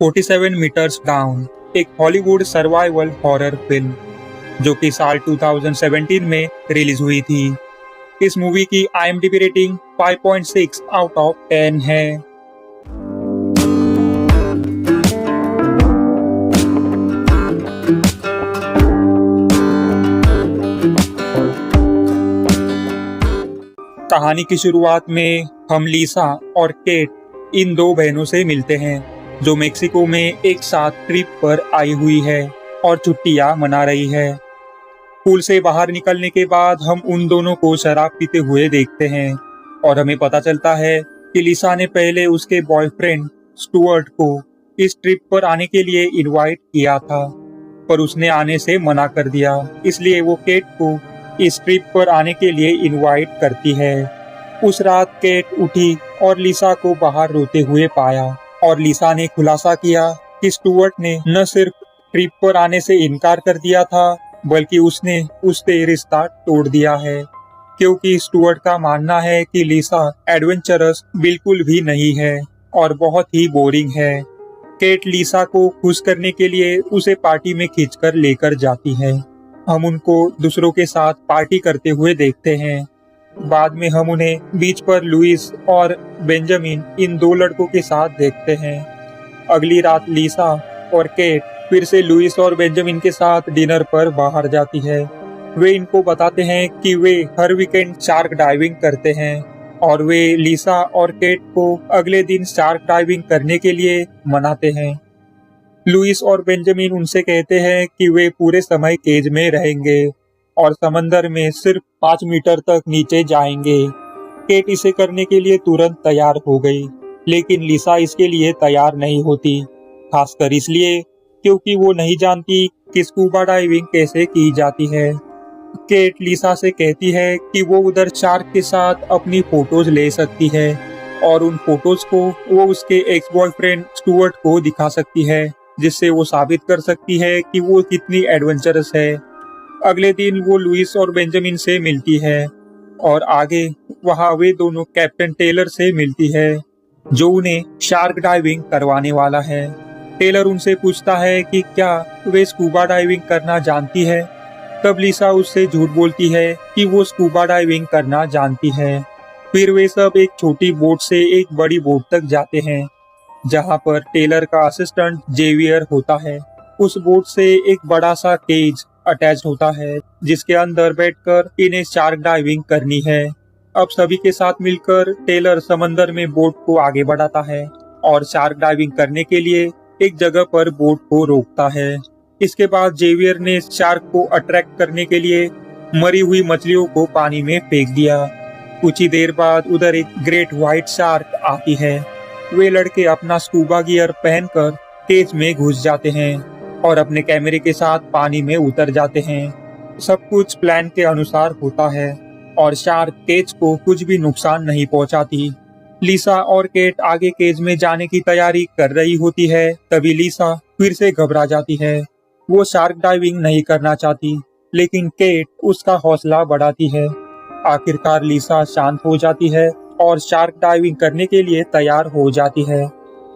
47 metres down एक Hollywood survival horror film जो कि साल 2017 में रिलीज हुई थी। इस मूवी की IMDb रेटिंग 5.6 आउट ऑफ 10 है। कहानी की शुरुआत में हम लीसा और केट इन दो बहनों से मिलते हैं जो मेक्सिको में एक साथ ट्रिप पर आई हुई है और छुट्टियां मना रही है। पूल से बाहर निकलने के बाद हम उन दोनों को शराब पीते हुए देखते हैं और हमें पता चलता है कि लीसा ने पहले उसके बॉयफ्रेंड स्टुअर्ट को इस ट्रिप पर आने के लिए इनवाइट किया था, पर उसने आने से मना कर दिया। इसलिए वो केट को इस ट्रिप पर आने के लिए इनवाइट करती है। उस रात केट उठी और लीसा को बाहर रोते हुए पाया और लीसा ने खुलासा किया कि स्टुअर्ट ने न सिर्फ ट्रिप पर आने से इनकार कर दिया था बल्कि उसने उससे रिश्ता तोड़ दिया है, क्योंकि स्टुअर्ट का मानना है कि लीसा एडवेंचरस बिल्कुल भी नहीं है और बहुत ही बोरिंग है। केट लीसा को खुश करने के लिए उसे पार्टी में खींचकर लेकर जाती है। हम उनको दूसरों के साथ पार्टी करते हुए देखते हैं। बाद में हम उन्हें बीच पर लुइस और बेंजामिन इन दो लड़कों के साथ देखते हैं। अगली रात लीसा और केट फिर से लुइस और बेंजामिन के साथ डिनर पर बाहर जाती है। वे इनको बताते हैं कि वे हर वीकेंड शार्क डाइविंग करते हैं और वे लीसा और केट को अगले दिन शार्क डाइविंग करने के लिए मनाते हैं। लुइस और बेंजामिन उनसे कहते हैं कि वे पूरे समय केज में रहेंगे और समंदर में सिर्फ 5 मीटर तक नीचे जाएंगे। केट इसे करने के लिए तुरंत तैयार हो गई, लेकिन लीसा इसके लिए तैयार नहीं होती, खासकर इसलिए क्योंकि वो नहीं जानती कि स्कूबा डाइविंग कैसे की जाती है। केट लीसा से कहती है कि वो उधर शार्क के साथ अपनी फोटोज ले सकती है और उन फोटोज को वो उसके एक्स बॉयफ्रेंड स्टुअर्ट को दिखा सकती है, जिससे वो साबित कर सकती है कि वो कितनी एडवेंचरस है। अगले दिन वो लुइस और बेंजामिन से मिलती है और आगे वहाँ वे दोनों कैप्टन टेलर से मिलती है जो उन्हें शार्क डाइविंग करवाने वाला है। टेलर उनसे पूछता है कि क्या वे स्कूबा डाइविंग करना जानती है। तब लीसा उससे झूठ बोलती है कि वो स्कूबा डाइविंग करना जानती है। फिर वे सब एक छोटी बोट से एक बड़ी बोट तक जाते हैं जहाँ पर टेलर का असिस्टेंट जेवियर होता है। उस बोट से एक बड़ा सा केज अटैच होता है जिसके अंदर बैठकर इन्हें शार्क डाइविंग करनी है। अब सभी के साथ मिलकर टेलर समंदर में बोट को आगे बढ़ाता है और शार्क डाइविंग करने के लिए एक जगह पर बोट को रोकता है। इसके बाद जेवियर ने शार्क को अट्रैक्ट करने के लिए मरी हुई मछलियों को पानी में फेंक दिया। कुछ ही देर बाद उधर एक ग्रेट व्हाइट शार्क आती है। वे लड़के अपना स्कूबा गियर पहनकर केज में घुस जाते हैं और अपने कैमरे के साथ पानी में उतर जाते हैं। सब कुछ प्लान के अनुसार होता है और शार्क केज को कुछ भी नुकसान नहीं पहुंचाती। लीसा और केट आगे केज में जाने की तैयारी कर रही होती है, तभी लीसा फिर से घबरा जाती है। वो शार्क डाइविंग नहीं करना चाहती, लेकिन केट उसका हौसला बढ़ाती है। आखिरकार लीसा शांत हो जाती है और शार्क डाइविंग करने के लिए तैयार हो जाती है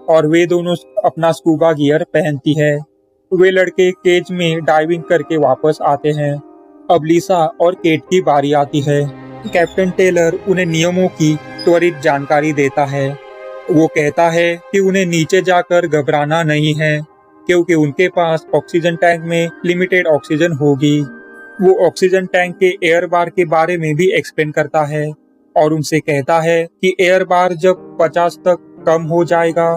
और वे दोनों अपना स्कूबा गियर पहनती है। वे लड़के केज में डाइविंग करके वापस आते हैं। अब लीसा और केट की बारी आती है। कैप्टन टेलर उन्हें नियमों की त्वरित जानकारी देता है। वो कहता है कि उन्हें नीचे जाकर घबराना नहीं है, क्योंकि उनके पास ऑक्सीजन टैंक में लिमिटेड ऑक्सीजन होगी। वो ऑक्सीजन टैंक के एयर बार के बारे में भी एक्सप्लेन करता है और उनसे कहता है कि एयर बार जब 50 तक कम हो जाएगा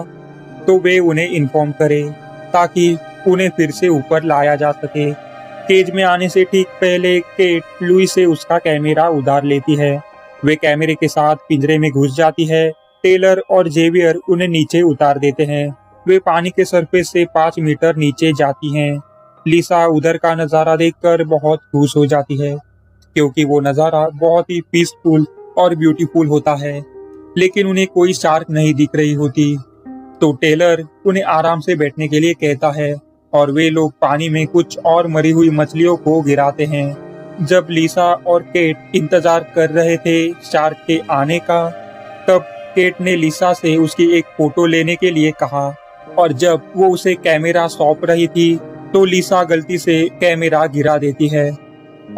तो वे उन्हें इन्फॉर्म करें ताकि उन्हें फिर से ऊपर लाया जा सके। केज में आने से ठीक पहले केट लुइस से उसका कैमरा उधार लेती है। वे कैमरे के साथ पिंजरे में घुस जाती है। टेलर और जेवियर उन्हें नीचे उतार देते हैं। वे पानी के सरफेस से 5 मीटर नीचे जाती हैं। लीसा उधर का नजारा देखकर बहुत खुश हो जाती है, क्योंकि वो नजारा बहुत ही पीसफुल और ब्यूटीफुल होता है, लेकिन उन्हें कोई शार्क नहीं दिख रही होती। तो टेलर उन्हें आराम से बैठने के लिए कहता है और वे लोग पानी में कुछ और मरी हुई मछलियों को गिराते हैं। जब लीसा और केट इंतजार कर रहे थे शार्क के आने का, तब केट ने लीसा से उसकी एक फोटो लेने के लिए कहा और जब वो उसे कैमरा सौंप रही थी तो लिसा गलती से कैमरा गिरा देती है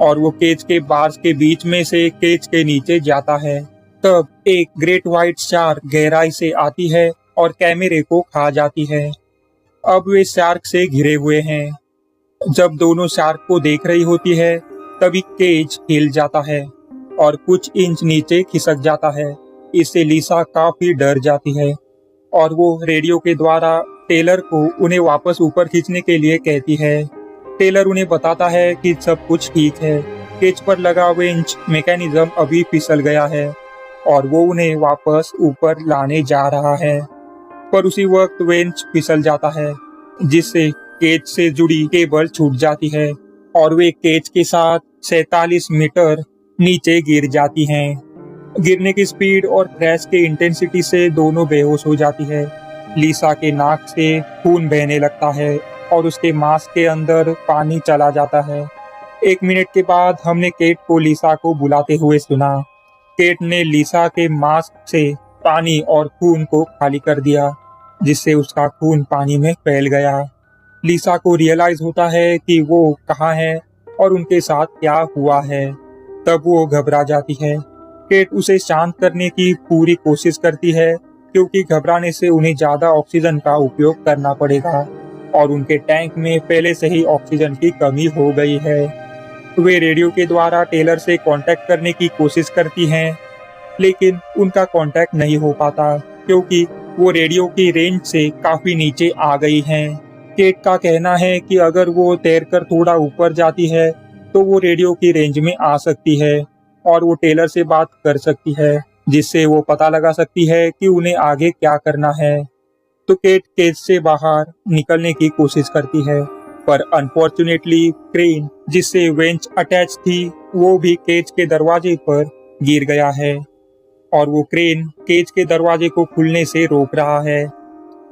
और वो केज के बार्स के बीच में से केज के नीचे जाता है। तब एक ग्रेट व्हाइट शार्क गहराई से आती है और कैमरे को खा जाती है। अब वे शार्क से घिरे हुए हैं। जब दोनों शार्क को देख रही होती है तभी केज हिल जाता है और कुछ इंच नीचे खिसक जाता है। इससे लिसा काफी डर जाती है और वो रेडियो के द्वारा टेलर को उन्हें वापस ऊपर खींचने के लिए कहती है। टेलर उन्हें बताता है कि सब कुछ ठीक है, केज पर लगा विंच मैकेनिज्म अभी फिसल गया है और वो उन्हें वापस ऊपर लाने जा रहा है। पर उसी वक्त विंच फिसल जाता है जिससे केज से जुड़ी केबल छूट जाती है और वे केज के साथ 47 मीटर नीचे गिर जाती हैं। गिरने की स्पीड और क्रैश के इंटेंसिटी से दोनों बेहोश हो जाती है। लिसा के नाक से खून बहने लगता है और उसके मास्क के अंदर पानी चला जाता है। 1 मिनट के बाद हमने केट को लिसा को बुलाते हुए सुना। केट ने लिसा के मास्क से पानी और खून को खाली कर दिया जिससे उसका खून पानी में फैल गया। लिसा को रियलाइज होता है कि वो कहाँ है और उनके साथ क्या हुआ है। तब वो घबरा जाती है। केट उसे शांत करने की पूरी कोशिश करती है क्योंकि घबराने से उन्हें ज्यादा ऑक्सीजन का उपयोग करना पड़ेगा और उनके टैंक में पहले से ही ऑक्सीजन की कमी हो गई है। वे रेडियो के द्वारा टेलर से कांटेक्ट करने की कोशिश करती हैं, लेकिन उनका कांटेक्ट नहीं हो पाता क्योंकि वो रेडियो की रेंज से काफी नीचे आ गई हैं। केट का कहना है कि अगर वो तैरकर थोड़ा ऊपर जाती है तो वो रेडियो की रेंज में आ सकती है और वो टेलर से बात कर सकती है जिससे वो पता लगा सकती है कि उन्हें आगे क्या करना है। तो केट केज से बाहर निकलने की कोशिश करती है पर अनफॉर्चुनेटली क्रेन जिससे वेंच अटैच थी वो भी केज के दरवाजे पर गिर गया है और वो क्रेन केज के दरवाजे को खुलने से रोक रहा है।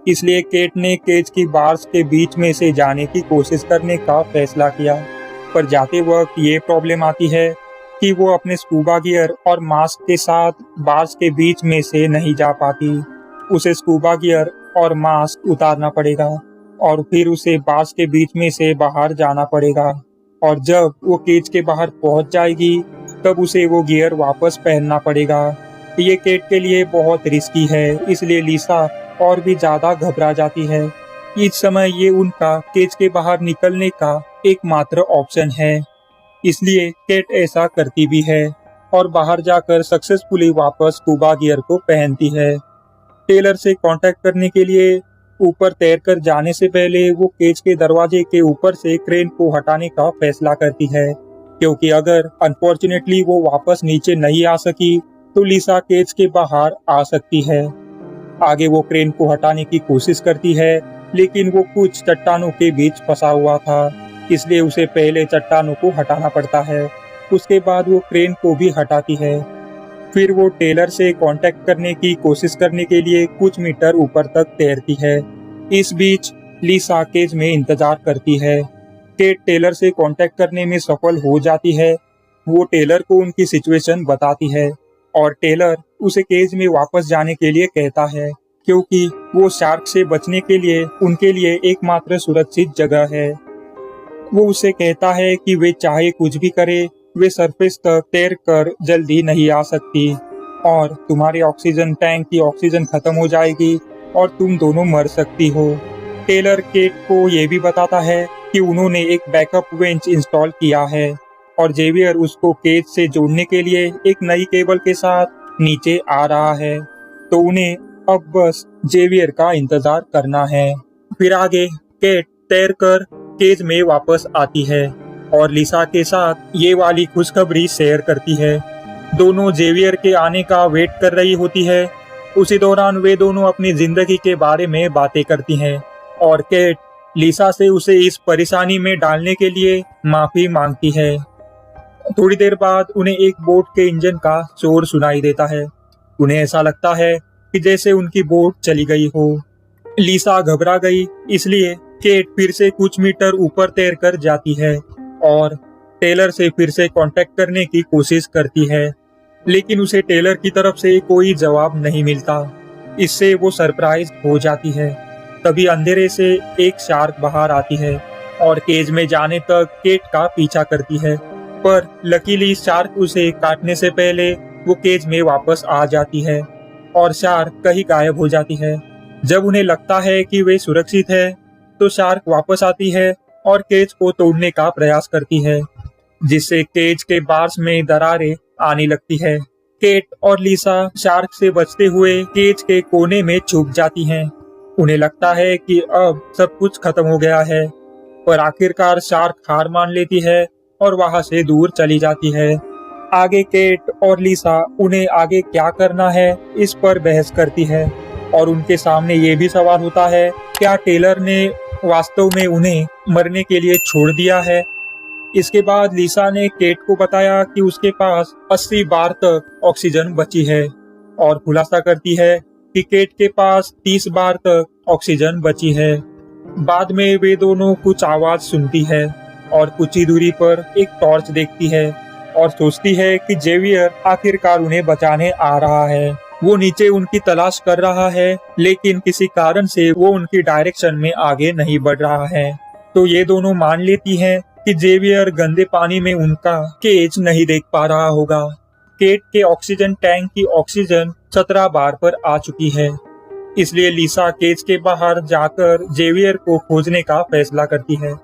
इसलिए केट ने केज की बार्स के बीच में से जाने की कोशिश करने का फैसला किया, पर जाते वक्त ये प्रॉब्लम आती है कि वो अपने स्कूबा गियर और मास्क के साथ बार्स के बीच में से नहीं जा पाती। उसे स्कूबा गियर और मास्क उतारना पड़ेगा और फिर उसे बार्स के बीच में से बाहर जाना पड़ेगा और जब वो केज के बाहर पहुंच जाएगी तब उसे वो गियर वापस पहनना पड़ेगा। ये केट के लिए बहुत रिस्की है, इसलिए लिसा और भी ज्यादा घबरा जाती है। इस समय ये उनका केज के बाहर निकलने का एकमात्र ऑप्शन है, इसलिए केट ऐसा करती भी है और बाहर जाकर सक्सेसफुली वापस स्कूबा गियर को पहनती है। टेलर से कांटेक्ट करने के लिए ऊपर तैरकर जाने से पहले वो केज के दरवाजे के ऊपर से क्रेन को हटाने का फैसला करती है क्योंकि अगर अनफॉर्चुनेटली वो वापस नीचे नहीं आ सकी तो लिसा केज के बाहर आ सकती है। आगे वो क्रेन को हटाने की कोशिश करती है लेकिन वो कुछ चट्टानों के बीच फंसा हुआ था, इसलिए उसे पहले चट्टानों को हटाना पड़ता है। उसके बाद वो क्रेन को भी हटाती है। फिर वो टेलर से कांटेक्ट करने की कोशिश करने के लिए कुछ मीटर ऊपर तक तैरती है। इस बीच लिसा केज में इंतजार करती है। केट टेलर से कांटेक्ट करने में सफल हो जाती है। वो टेलर को उनकी सिचुएशन बताती है और टेलर उसे केज में वापस जाने के लिए कहता है क्योंकि वो शार्क से बचने के लिए उनके लिए एकमात्र सुरक्षित जगह है। वो उसे कहता है कि वे चाहे कुछ भी करे, वे सरफेस तक तैर कर जल्दी नहीं आ सकती और तुम्हारे ऑक्सीजन टैंक की ऑक्सीजन खत्म हो जाएगी और तुम दोनों मर सकती हो। टेलर केट को ये भी बताता है कि उन्होंने एक बैकअप वेंच इंस्टॉल किया है और जेवियर उसको केज से जोड़ने के लिए एक नई केबल के साथ नीचे आ रहा है, तो उन्हें अब बस जेवियर का इंतजार करना है। फिर आगे केट तैरकर केज में वापस आती है और लिसा के साथ ये वाली खुशखबरी शेयर करती है। दोनों जेवियर के आने का वेट कर रही होती है। उसी दौरान वे दोनों अपनी जिंदगी के बारे में बातें करती हैं और केट लिसा से उसे इस परेशानी में डालने के लिए माफी मांगती है। थोड़ी देर बाद उन्हें एक बोट के इंजन का शोर सुनाई देता है। उन्हें ऐसा लगता है कि जैसे उनकी बोट चली गई हो। लिसा घबरा गई, इसलिए केट फिर से कुछ मीटर ऊपर तैरकर जाती है और टेलर से फिर से कांटेक्ट करने की कोशिश करती है, लेकिन उसे टेलर की तरफ से कोई जवाब नहीं मिलता। इससे वो सरप्राइज हो जाती है। तभी अंधेरे से एक शार्क बाहर आती है और केज में जाने तक केट का पीछा करती है, पर लकीली शार्क उसे काटने से पहले वो केज में वापस आ जाती है और शार्क कहीं गायब हो जाती है। जब उन्हें लगता है कि वे सुरक्षित है, तो शार्क वापस आती है और केज को तोड़ने का प्रयास करती है, जिससे केज के बार्स में दरारें आने लगती है। केट और लिसा शार्क से बचते हुए केज के कोने में छुप जाती हैं। उन्हें लगता है कि अब सब कुछ खत्म हो गया है, पर आखिरकार शार्क हार मान लेती है और वहां से दूर चली जाती है। आगे केट और लिसा उन्हें आगे क्या करना है इस पर बहस करती है और उनके सामने ये भी सवाल होता है, क्या टेलर ने वास्तव में उन्हें मरने के लिए छोड़ दिया है। इसके बाद लिसा ने केट को बताया कि उसके पास 80 बार तक ऑक्सीजन बची है और खुलासा करती है कि केट के पास 30 बार तक ऑक्सीजन बची है। बाद में वे दोनों कुछ आवाज सुनती है और कुछ ही दूरी पर एक टॉर्च देखती है और सोचती है कि जेवियर आखिरकार उन्हें बचाने आ रहा है। वो नीचे उनकी तलाश कर रहा है, लेकिन किसी कारण से वो उनकी डायरेक्शन में आगे नहीं बढ़ रहा है। तो ये दोनों मान लेती हैं कि जेवियर गंदे पानी में उनका केज नहीं देख पा रहा होगा। केट के ऑक्सीजन टैंक की ऑक्सीजन 17 बार पर आ चुकी है, इसलिए लिसा केज के बाहर जाकर जेवियर को खोजने का फैसला करती है।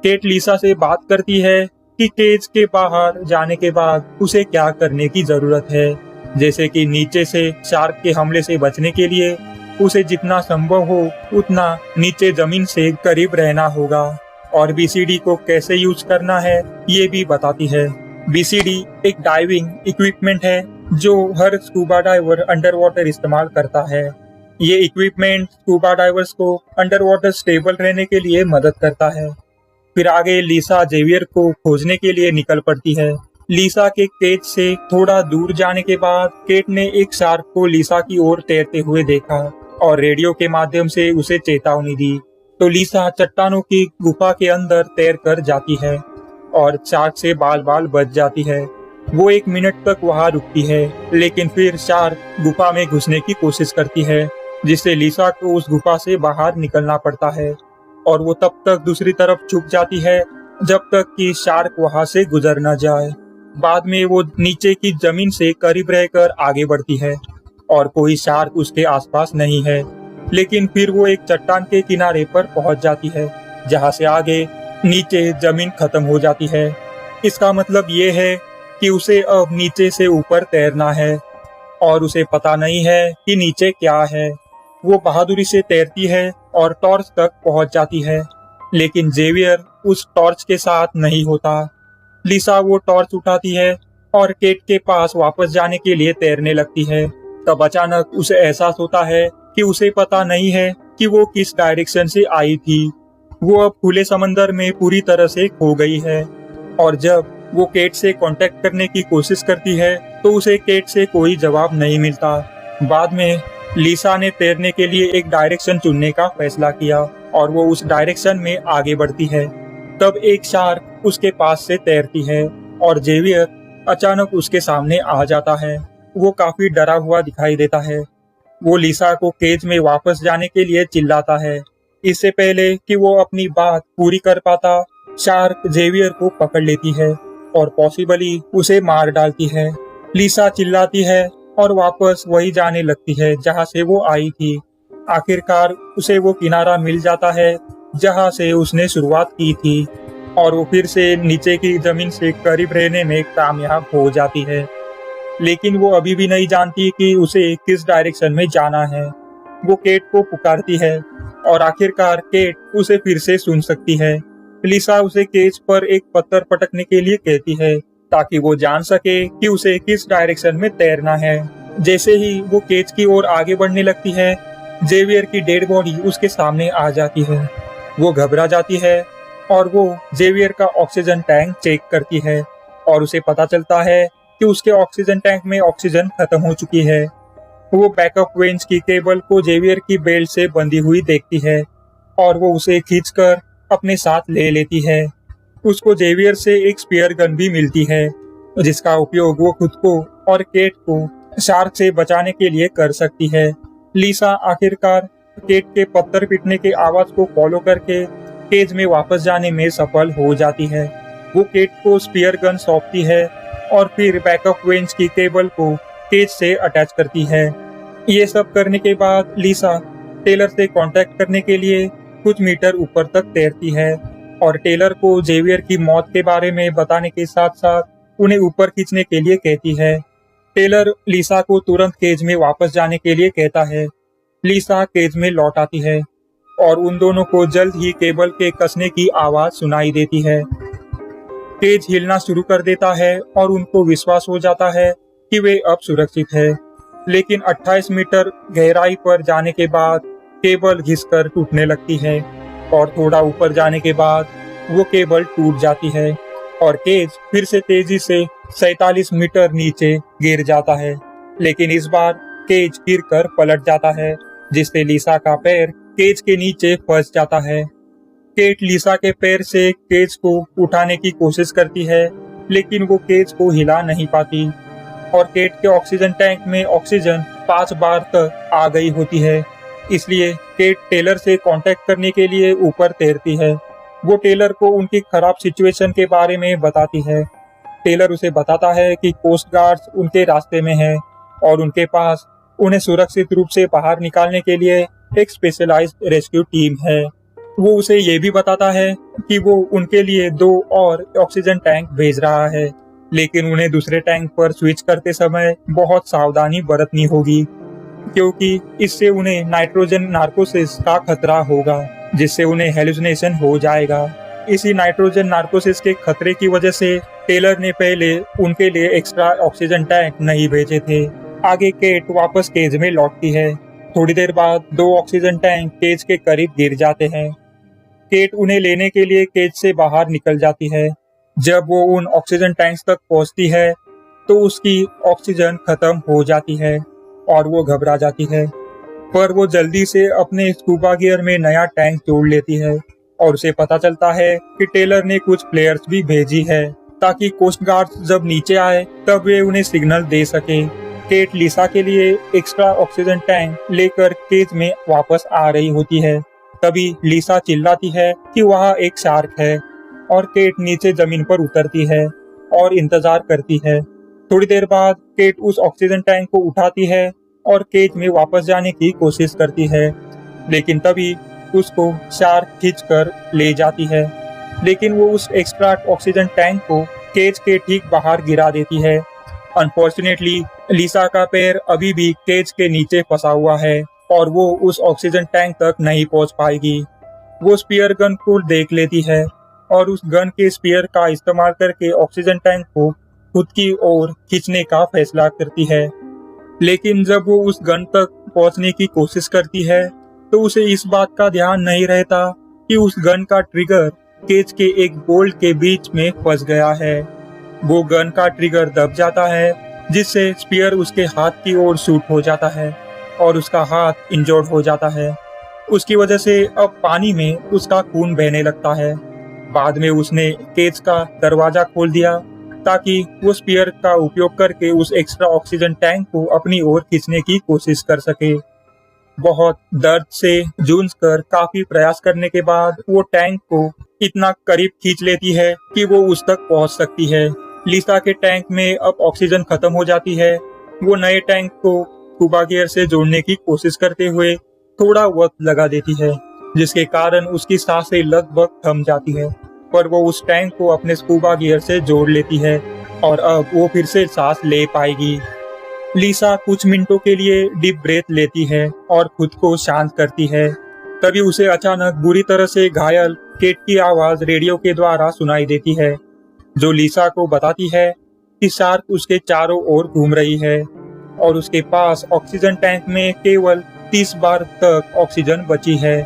केट लिसा से बात करती है कि केज के बाहर जाने के बाद उसे क्या करने की जरूरत है, जैसे कि नीचे से शार्क के हमले से बचने के लिए उसे जितना संभव हो उतना नीचे जमीन से करीब रहना होगा और बीसीडी को कैसे यूज करना है ये भी बताती है। बीसीडी एक डाइविंग इक्विपमेंट है जो हर स्कूबा डाइवर अंडर वाटर इस्तेमाल करता है। ये इक्विपमेंट स्कूबा डाइवर्स को अंडर वाटर स्टेबल रहने के लिए मदद करता है। फिर आगे लिसा जेवियर को खोजने के लिए निकल पड़ती है। लिसा के केज से थोड़ा दूर जाने के बाद केट ने एक शार्क को लिसा की ओर तैरते हुए देखा और रेडियो के माध्यम से उसे चेतावनी दी। तो लिसा चट्टानों की गुफा के अंदर तैर कर जाती है और शार्क से बाल बाल बच जाती है। वो 1 मिनट तक वहां रुकती है, लेकिन फिर शार्क गुफा में घुसने की कोशिश करती है, जिससे लिसा को उस गुफा से बाहर निकलना पड़ता है और वो तब तक दूसरी तरफ छुप जाती है जब तक कि शार्क वहां से गुजर न जाए। बाद में वो नीचे की जमीन से करीब रहकर आगे बढ़ती है और कोई शार्क उसके आसपास नहीं है, लेकिन फिर वो एक चट्टान के किनारे पर पहुंच जाती है जहां से आगे नीचे जमीन खत्म हो जाती है। इसका मतलब ये है कि उसे अब नीचे से ऊपर तैरना है और उसे पता नहीं है कि नीचे क्या है। वो बहादुरी से तैरती है और टॉर्च तक पहुंच जाती है, लेकिन जेवियर उस टॉर्च के साथ नहीं होता। लिसा वो टॉर्च उठाती है और केट के पास वापस जाने के लिए तैरने लगती है। तब अचानक उसे एहसास होता है कि उसे पता नहीं है कि वो किस डायरेक्शन से आई थी। वो अब खुले समंदर में पूरी तरह से खो गई है और जब वो केट से कांटेक्ट करने की कोशिश करती है तो उसे केट से कोई जवाब नहीं मिलता। बाद में लिसा ने तैरने के लिए एक डायरेक्शन चुनने का फैसला किया और वो उस डायरेक्शन में आगे बढ़ती है। तब एक शार्क उसके पास से तैरती है और जेवियर अचानक उसके सामने आ जाता है। वो काफी डरा हुआ दिखाई देता है। वो लिसा को केज में वापस जाने के लिए चिल्लाता है। इससे पहले कि वो अपनी बात पूरी कर पाता, शार्क जेवियर को पकड़ लेती है और पॉसिबली उसे मार डालती है। लिसा चिल्लाती है और वापस वही जाने लगती है जहां से वो आई थी। आखिरकार उसे वो किनारा मिल जाता है जहां से उसने शुरुआत की थी और वो फिर से नीचे की जमीन से करीब रहने में कामयाब हो जाती है, लेकिन वो अभी भी नहीं जानती कि उसे किस डायरेक्शन में जाना है। वो केट को पुकारती है और आखिरकार केट उसे फिर से सुन सकती है। लिसा उसे केज पर एक पत्थर पटकने के लिए कहती है ताकि वो जान सके कि उसे किस डायरेक्शन में तैरना है। जैसे ही वो केज की ओर आगे बढ़ने लगती है, जेवियर की डेड बॉडी उसके सामने आ जाती है। वो घबरा जाती है और वो जेवियर का ऑक्सीजन टैंक चेक करती है और उसे पता चलता है कि उसके ऑक्सीजन टैंक में ऑक्सीजन खत्म हो चुकी है। वो बैकअप वेंच की केबल को जेवियर की बेल्ट से बंधी हुई देखती है और वो उसे खींचकर अपने साथ ले लेती है। उसको जेवियर से एक स्पेयर गन भी मिलती है जिसका उपयोग वो खुद को और केट को शार्क से बचाने के लिए कर सकती है। लिसा आखिरकार केट के पत्थर पिटने के आवाज को फॉलो करके केज में वापस जाने में सफल हो जाती है। वो केट को स्पीयर गन सौंपती है और फिर बैकअप रेंज की केबल को केज से अटैच करती है। ये सब करने के बाद लिसा टेलर से कांटेक्ट करने के लिए कुछ मीटर ऊपर तक तैरती है और टेलर को जेवियर की मौत के बारे में बताने के साथ साथ उन्हें ऊपर खींचने के लिए कहती है। टेलर लिसा को तुरंत केज में वापस जाने के लिए कहता है। लिसा केज में लौट आती है और उन दोनों को जल्द ही केबल के कसने की आवाज सुनाई देती है। केज हिलना शुरू कर देता है और उनको विश्वास हो जाता है कि वे अब सुरक्षित है। लेकिन 28 मीटर गहराई पर जाने के बाद केबल घिसकर टूटने लगती है और थोड़ा ऊपर जाने के बाद वो केबल टूट जाती है और केज फिर से तेजी से 47 मीटर नीचे गिर जाता है। लेकिन इस बार केज गिरकर पलट जाता है, जिससे लिसा का पैर केज के नीचे फंस जाता है। केट लिसा के पैर से केज को उठाने की कोशिश करती है, लेकिन वो केज को हिला नहीं पाती और केट के ऑक्सीजन टैंक में ऑक्सीजन 5 बार तक आ गई होती है। इसलिए केट टेलर से कांटेक्ट करने के लिए ऊपर तैरती है। वो टेलर को उनकी खराब सिचुएशन के बारे में बताती है। टेलर उसे बताता है कि कोस्ट गार्ड्स उनके रास्ते में है और उनके पास उन्हें सुरक्षित रूप से बाहर निकालने के लिए एक स्पेशलाइज्ड रेस्क्यू टीम है। वो उसे ये भी बताता है कि वो उनके लिए 2 और ऑक्सीजन टैंक भेज रहा है, लेकिन उन्हें दूसरे टैंक पर स्विच करते समय बहुत सावधानी बरतनी होगी, क्योंकि इससे उन्हें नाइट्रोजन नार्कोसिस का खतरा होगा, जिससे उन्हें हेलुसिनेशन हो जाएगा। इसी नाइट्रोजन नार्कोसिस के खतरे की वजह से टेलर ने पहले उनके लिए एक्स्ट्रा ऑक्सीजन टैंक नहीं भेजे थे। आगे केट वापस केज में लौटती है। थोड़ी देर बाद 2 ऑक्सीजन टैंक केज के करीब गिर जाते हैं। केट उन्हें लेने के लिए केज से बाहर निकल जाती है। जब वो उन ऑक्सीजन टैंक्स तक पहुंचती है तो उसकी ऑक्सीजन खत्म हो जाती है और वो घबरा जाती है, पर वो जल्दी से अपने स्कूबा गियर में नया टैंक जोड़ लेती है और उसे पता चलता है कि टेलर ने कुछ प्लेयर्स भी भेजी है ताकि कोस्ट गार्ड जब नीचे आए तब वे उन्हें सिग्नल दे सके। केट लिसा के लिए एक्स्ट्रा ऑक्सीजन टैंक लेकर केज में वापस आ रही होती है। तभी लिसा चिल्लाती है कि वहाँ एक शार्क है और केट नीचे जमीन पर उतरती है और इंतजार करती है। थोड़ी देर बाद केट उस ऑक्सीजन टैंक को उठाती है और केज में वापस जाने की कोशिश करती है, लेकिन तभी उसको शार्क खींचकर ले जाती है। लेकिन वो उस एक्स्ट्रा ऑक्सीजन टैंक को केज के ठीक बाहर गिरा देती है। अनफॉर्चुनेटली लिसा का पैर अभी भी केज के नीचे फंसा हुआ है और वो उस ऑक्सीजन टैंक तक नहीं पहुंच पाएगी। वो स्पीयर गन को देख लेती है और उस गन के स्पीयर का इस्तेमाल करके ऑक्सीजन टैंक को खुद की ओर खींचने का फैसला करती है। लेकिन जब वो उस गन तक पहुंचने की कोशिश करती है तो उसे इस बात का ध्यान नहीं रहता कि उस गन का ट्रिगर केज के एक बोल्ट के बीच में फंस गया है। वो गन का ट्रिगर दब जाता है, जिससे स्पीयर उसके हाथ की ओर शूट हो जाता है और उसका हाथ इंजर्ड हो जाता है। उसकी वजह से अब पानी में उसका खून बहने लगता है। बाद में उसने केज का दरवाजा खोल दिया ताकि वो स्पीयर का उपयोग करके उस एक्स्ट्रा ऑक्सीजन टैंक को अपनी ओर खींचने की कोशिश कर सके। बहुत दर्द से जूझकर काफी प्रयास करने के बाद वो टैंक को इतना करीब खींच लेती है कि वो उस तक पहुंच सकती है। लिसा के टैंक में अब ऑक्सीजन खत्म हो जाती है। वो नए टैंक को स्कूबा गियर से जोड़ने की कोशिश करते हुए थोड़ा वक्त लगा देती है, जिसके कारण उसकी सांसें लगभग थम जाती है, पर वो उस टैंक को अपने स्कूबा गियर से जोड़ लेती है और अब वो फिर से सांस ले पाएगी। लिसा कुछ मिनटों के लिए डीप ब्रेथ लेती है और खुद को शांत करती है। तभी उसे अचानक बुरी तरह से घायल केट की आवाज रेडियो के द्वारा सुनाई देती है, जो लिसा को बताती है कि शार्क उसके चारों ओर घूम रही है और उसके पास ऑक्सीजन टैंक में केवल 30 बार तक ऑक्सीजन बची है।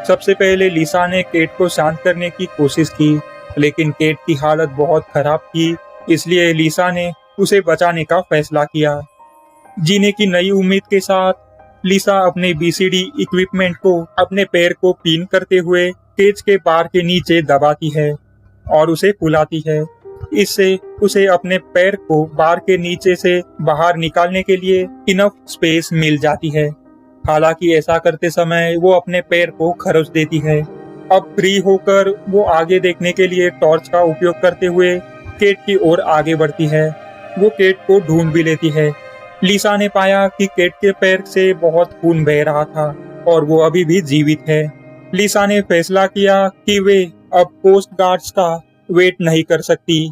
सबसे पहले लिसा ने केट को शांत करने की कोशिश की, लेकिन केट की हालत बहुत खराब थी, इसलिए लिसा ने उसे बचाने का फैसला किया। जीने की नई उम्मीद के साथ लिसा अपने बीसीडी इक्विपमेंट को अपने पैर को पीन करते हुए केज के बार के नीचे दबाती है और उसे फुलाती है। इससे उसे अपने पैर को बार के नीचे से बाहर निकालने के लिए इनफ स्पेस मिल जाती है। हालांकि ऐसा करते समय वो अपने पैर को खरोच देती है। अब फ्री होकर वो आगे देखने के लिए टॉर्च का उपयोग करते हुए केट की ओर आगे बढ़ती है। वो केट को ढूंढ भी लेती है। लिसा ने पाया कि केट के पैर से बहुत खून बह रहा था और वो अभी भी जीवित है। लिसा ने फैसला किया कि वे अब कोस्ट गार्ड्स का वेट नहीं कर सकती।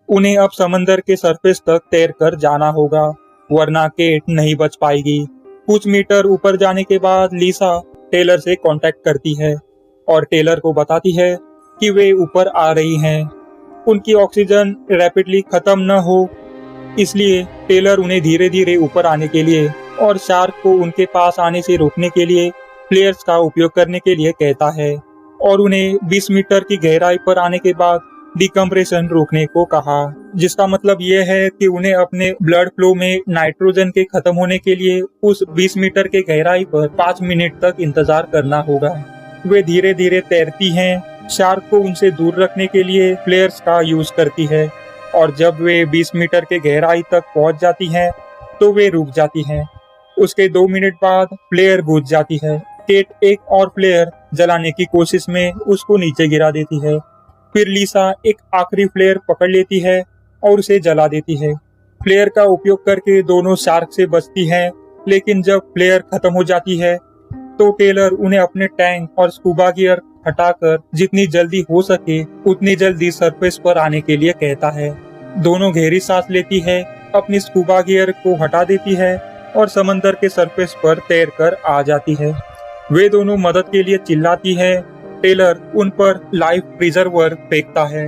उन्हें अब समंदर के सरफेस तक तैरकर जाना होगा, वरना केट नहीं बच पाएगी। कुछ मीटर ऊपर जाने के बाद लिसा टेलर से कांटेक्ट करती है और टेलर को बताती है कि वे ऊपर आ रही हैं। उनकी ऑक्सीजन रैपिडली खत्म न हो, इसलिए टेलर उन्हें धीरे धीरे ऊपर आने के लिए और शार्क को उनके पास आने से रोकने के लिए फ्लेयर्स का उपयोग करने के लिए कहता है और उन्हें 20 मीटर की गहराई पर आने के बाद डिकम्प्रेशन रोकने को कहा, जिसका मतलब यह है कि उन्हें अपने ब्लड फ्लो में नाइट्रोजन के खत्म होने के लिए उस 20 मीटर के गहराई पर 5 मिनट तक इंतजार करना होगा। वे धीरे धीरे तैरती हैं। शार्क को उनसे दूर रखने के लिए फ्लेयर्स का यूज करती है और जब वे 20 मीटर के गहराई तक पहुंच जाती हैं तो वे रुक जाती हैं। उसके 2 मिनट बाद फ्लेयर बुझ जाती है। केट एक और फ्लेयर जलाने की कोशिश में उसको नीचे गिरा देती है। फिर लिसा एक आखिरी फ्लेयर पकड़ लेती है और उसे जला देती है। फ्लेयर का उपयोग करके दोनों शार्क से बचती हैं, लेकिन जब फ्लेयर खत्म हो जाती है तो टेलर उन्हें अपने टैंक और स्कूबा गियर हटाकर जितनी जल्दी हो सके उतनी जल्दी सरफेस पर आने के लिए कहता है। दोनों गहरी सांस लेती है, अपनी स्कूबा गियर को हटा देती है और समंदर के सरफेस पर तैरकर आ जाती है। वे दोनों मदद के लिए चिल्लाती है। टेलर उन पर लाइफ प्रिजर्वर फेंकता है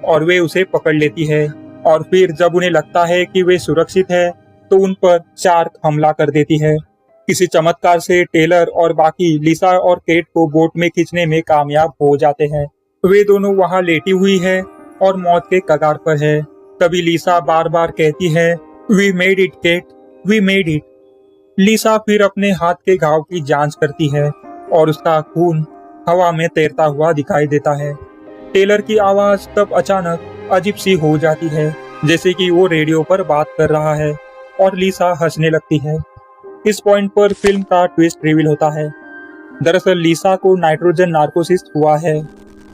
और वे उसे पकड़ लेती है और फिर जब उन्हें लगता है कि वे सुरक्षित है तो उन पर शार्क हमला कर देती है। किसी चमत्कार से टेलर और बाकी लिसा और केट को बोट में खींचने में कामयाब हो जाते हैं। वे दोनों वहां लेटी हुई है और मौत के कगार पर है। तभी लिसा बार बार कहती है, we made it Kate, we made it. Lisa फिर अपने हाथ के घाव की जांच करती है और उसका खून हवा में तैरता हुआ दिखाई देता है। टेलर की आवाज तब अचानक अजीब सी हो जाती है, जैसे कि वो रेडियो पर बात कर रहा है और लिसा हंसने लगती है। इस पॉइंट पर फिल्म का ट्विस्ट रिवील होता है। दरअसल लिसा को नाइट्रोजन नार्कोसिस हुआ है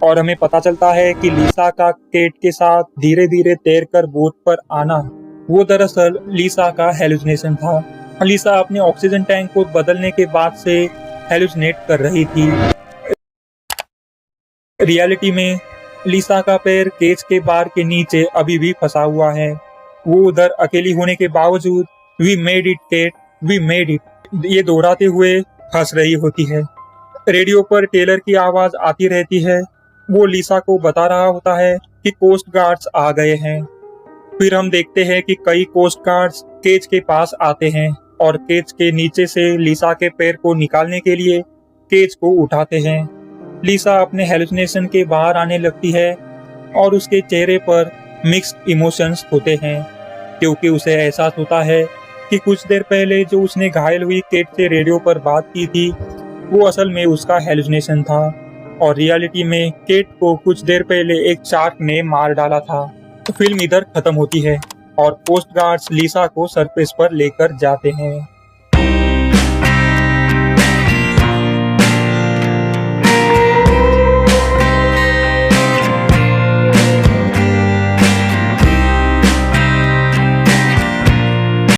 और हमें पता चलता है कि लिसा का केट के साथ धीरे धीरे तैरकर बोट पर आना वो दरअसल लिसा का हेलुसिनेशन था। लिसा अपने ऑक्सीजन टैंक को बदलने के बाद से हेलुसिनेट कर रही थी। रियलिटी में लिसा का पैर केज के बार के नीचे अभी भी फंसा हुआ है। वो उधर अकेली होने के बावजूद we made it Kate, we made it ये दोहराते हुए हंस रही होती है। रेडियो पर टेलर की आवाज आती रहती है। वो लिसा को बता रहा होता है कि कोस्ट गार्ड्स आ गए हैं। फिर हम देखते हैं कि कई कोस्ट गार्ड्स केज के पास आते हैं और केज के नीचे से लिसा के पैर को निकालने के लिए केज को उठाते हैं। लिसा अपने हेलुसिनेशन के बाहर आने लगती है और उसके चेहरे पर मिक्स्ड इमोशंस होते हैं, क्योंकि उसे एहसास होता है कि कुछ देर पहले जो उसने घायल हुई केट से रेडियो पर बात की थी वो असल में उसका हेलुसिनेशन था और रियलिटी में केट को कुछ देर पहले एक शार्क ने मार डाला था। तो फिल्म इधर खत्म होती है और कोस्ट गार्ड्स लिसा को सरफेस पर लेकर जाते हैं।